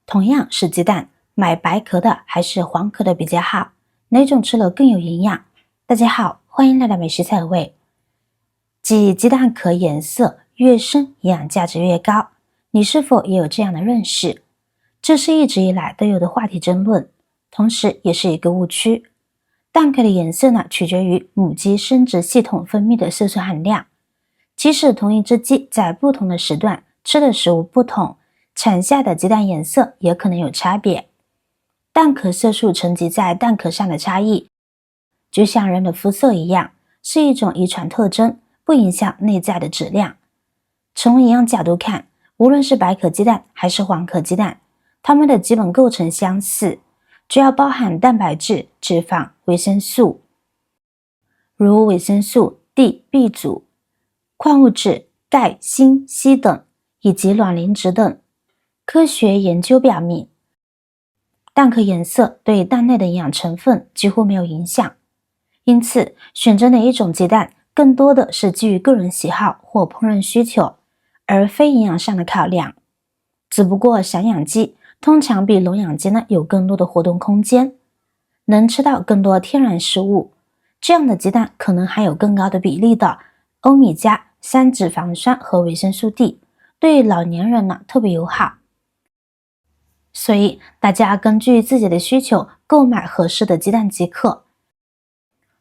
同样是鸡蛋，买白壳的还是黄壳的比较好？哪种吃了更有营养？大家好，欢迎来到美食菜味。即鸡蛋壳颜色越深，营养价值越高。你是否也有这样的认识？这是一直以来都有的话题争论，同时也是一个误区。蛋壳的颜色呢，取决于母鸡生殖系统分泌的色素含量。即使同一只鸡在不同的时段吃的食物不同，产下的鸡蛋颜色也可能有差别。蛋壳色素沉积在蛋壳上的差异，就像人的肤色一样，是一种遗传特征，不影响内在的质量。从营养角度看，无论是白壳鸡蛋还是黄壳鸡蛋，它们的基本构成相似，主要包含蛋白质、脂肪、维生素，如维生素 D、B 族、矿物质钙、锌、硒等，以及卵磷脂等。科学研究表明，蛋壳颜色对蛋内的营养成分几乎没有影响，因此选择哪一种鸡蛋更多的是基于个人喜好或烹饪需求，而非营养上的考量。只不过散养鸡通常比笼养鸡呢有更多的活动空间，能吃到更多天然食物，这样的鸡蛋可能含有更高的比例的欧米伽3脂肪酸和维生素 D， 对老年人呢特别友好。所以大家根据自己的需求购买合适的鸡蛋即可，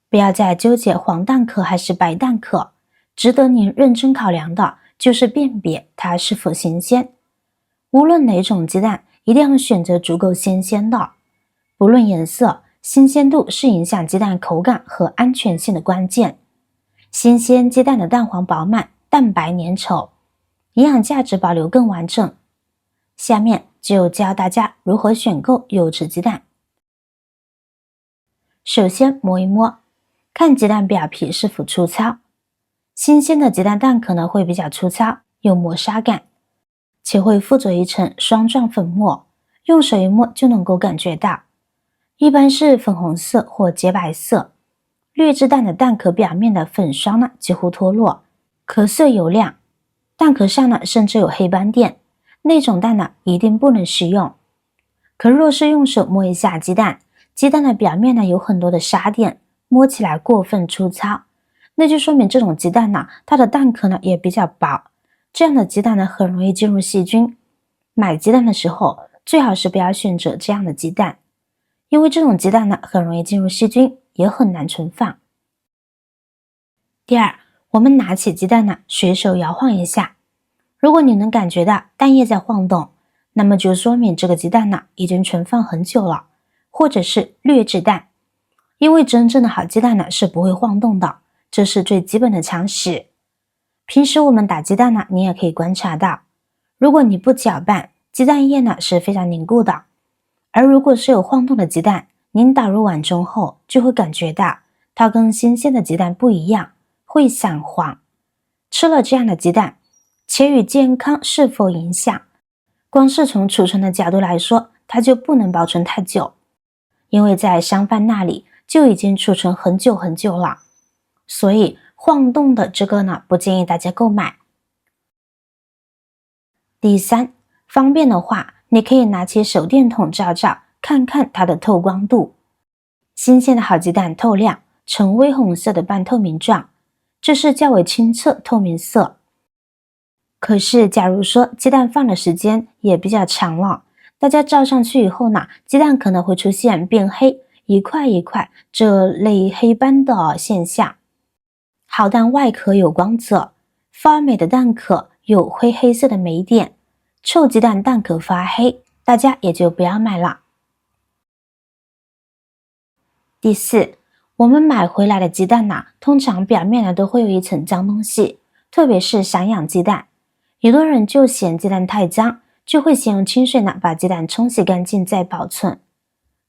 不要再纠结黄蛋壳还是白蛋壳，值得您认真考量的就是辨别它是否新鲜。无论哪种鸡蛋，一定要选择足够新鲜的。不论颜色，新鲜度是影响鸡蛋口感和安全性的关键。新鲜鸡蛋的蛋黄饱满，蛋白粘稠，营养价值保留更完整。下面就教大家如何选购优质鸡蛋。首先摸一摸，看鸡蛋表皮是否粗糙。新鲜的鸡蛋蛋壳呢会比较粗糙，有磨砂感，且会附着一层霜状粉末，用手一摸就能够感觉到，一般是粉红色或洁白色。劣质蛋的蛋壳表面的粉霜呢几乎脱落，壳色油亮，蛋壳上呢甚至有黑斑点，那种蛋呢一定不能食用。可若是用手摸一下鸡蛋，鸡蛋的表面呢有很多的沙点，摸起来过分粗糙，那就说明这种鸡蛋呢它的蛋壳呢也比较薄，这样的鸡蛋呢很容易进入细菌。买鸡蛋的时候最好是不要选择这样的鸡蛋，因为这种鸡蛋呢很容易进入细菌，也很难存放。第二，我们拿起鸡蛋呢随手摇晃一下，如果你能感觉到蛋液在晃动，那么就说明这个鸡蛋呢已经存放很久了，或者是劣质蛋。因为真正的好鸡蛋呢是不会晃动的，这是最基本的常识。平时我们打鸡蛋呢，你也可以观察到，如果你不搅拌，鸡蛋液呢是非常凝固的，而如果是有晃动的鸡蛋，您打入碗中后就会感觉到它跟新鲜的鸡蛋不一样，会散黄。吃了这样的鸡蛋，且与健康是否影响，光是从储存的角度来说，它就不能保存太久，因为在商贩那里就已经储存很久很久了，所以晃动的这个呢，不建议大家购买。第三，方便的话，你可以拿起手电筒照照，看看它的透光度。新鲜的好鸡蛋透亮，呈微红色的半透明状，这是较为清澈透明色。可是假如说鸡蛋放的时间也比较长了，大家照上去以后呢，鸡蛋可能会出现变黑，一块一块这类黑斑的现象。好蛋外壳有光泽，发霉的蛋壳有灰黑色的霉点，臭鸡蛋蛋壳发黑，大家也就不要买了。第四，我们买回来的鸡蛋呢，通常表面呢都会有一层脏东西，特别是散养鸡蛋。有的人就嫌鸡蛋太脏，就会先用清水呢把鸡蛋冲洗干净再保存。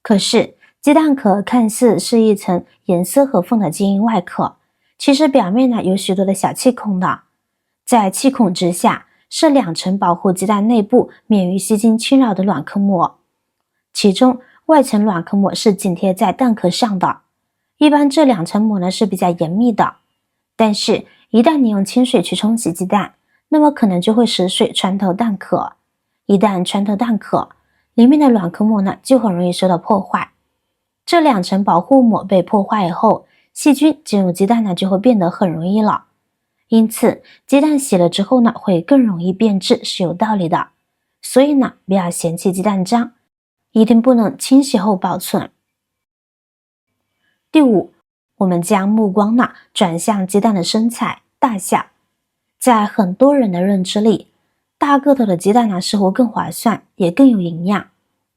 可是鸡蛋壳看似是一层严丝合缝的坚硬外壳，其实表面呢有许多的小气孔的，在气孔之下是2层保护鸡蛋内部免于细菌侵扰的卵壳膜，其中外层卵壳膜是紧贴在蛋壳上的，一般这2层膜呢是比较严密的，但是一旦你用清水去冲洗鸡蛋，那么可能就会使水穿透蛋壳，一旦穿透蛋壳，里面的卵壳膜呢就很容易受到破坏。这2层保护膜被破坏以后，细菌进入鸡蛋呢就会变得很容易了。因此，鸡蛋洗了之后呢会更容易变质是有道理的。所以呢，不要嫌弃鸡蛋脏，一定不能清洗后保存。第5，我们将目光呢转向鸡蛋的身材大小。在很多人的认知里，大个头的鸡蛋呢似乎更划算，也更有营养。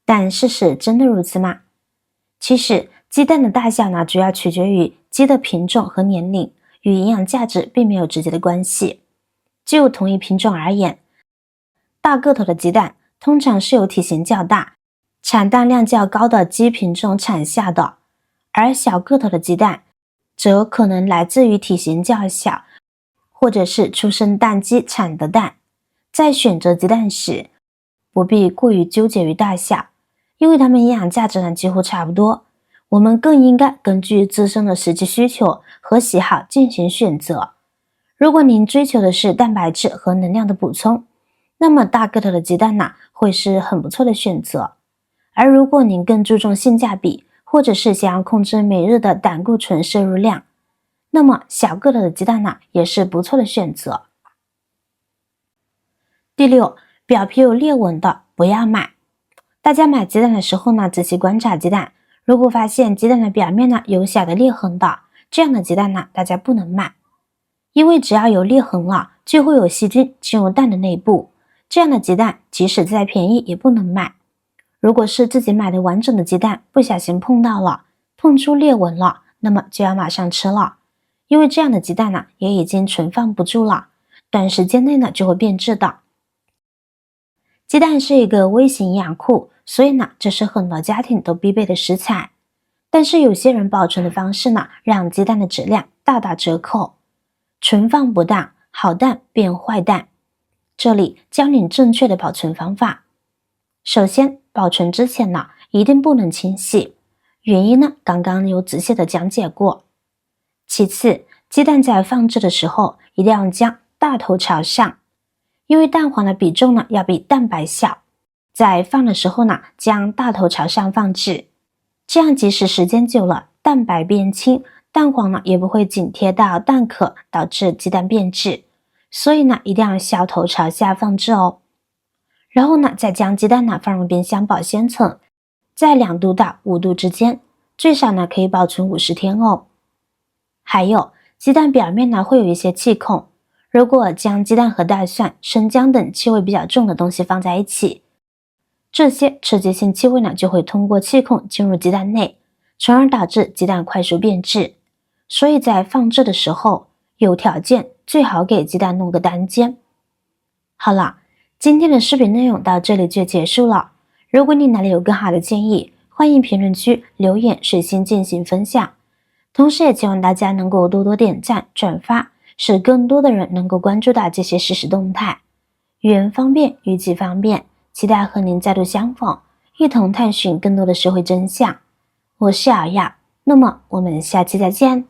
但事实真的如此吗？其实，鸡蛋的大小呢主要取决于鸡的品种和年龄，与营养价值并没有直接的关系。就同一品种而言，大个头的鸡蛋通常是由体型较大、产蛋量较高的鸡品种产下的，而小个头的鸡蛋则可能来自于体型较小或者是出生蛋鸡产的蛋。在选择鸡蛋时，不必过于纠结于大小，因为它们营养价值呢几乎差不多。我们更应该根据自身的实际需求和喜好进行选择。如果您追求的是蛋白质和能量的补充，那么大个头的鸡蛋呢会是很不错的选择。而如果您更注重性价比，或者是想要控制每日的胆固醇摄入量，那么小个头的鸡蛋呢也是不错的选择。第6，表皮有裂纹的不要买。大家买鸡蛋的时候呢，仔细观察鸡蛋，如果发现鸡蛋的表面呢有小的裂痕的，这样的鸡蛋呢大家不能买。因为只要有裂痕了，就会有细菌进入蛋的内部，这样的鸡蛋即使再便宜也不能买。如果是自己买的完整的鸡蛋，不小心碰到了，碰出裂纹了，那么就要马上吃了。因为这样的鸡蛋呢也已经存放不住了，短时间内呢就会变质的。鸡蛋是一个微型营养库，所以呢这是很多家庭都必备的食材。但是有些人保存的方式呢让鸡蛋的质量大打折扣，存放不当，好蛋变坏蛋。这里教你正确的保存方法。首先，保存之前呢一定不能清洗，原因呢刚刚有仔细的讲解过。其次，鸡蛋在放置的时候一定要将大头朝上，因为蛋黄的比重呢要比蛋白小，在放的时候呢将大头朝上放置，这样即使时间久了蛋白变轻，蛋黄呢也不会紧贴到蛋壳，导致鸡蛋变质。所以呢一定要小头朝下放置哦。然后呢再将鸡蛋呢放入冰箱保鲜层，在2度到5度之间，最少呢可以保存50天哦。还有，鸡蛋表面呢会有一些气孔，如果将鸡蛋和大蒜、生姜等气味比较重的东西放在一起，这些刺激性气味呢就会通过气孔进入鸡蛋内，从而导致鸡蛋快速变质。所以在放置的时候，有条件最好给鸡蛋弄个单间。好了，今天的视频内容到这里就结束了。如果你哪里有更好的建议，欢迎评论区留言，水星进行分享。同时也希望大家能够多多点赞、转发，使更多的人能够关注到这些实时动态。语言方便，语气方便，期待和您再度相逢，一同探寻更多的社会真相。我是瑶瑶，那么我们下期再见。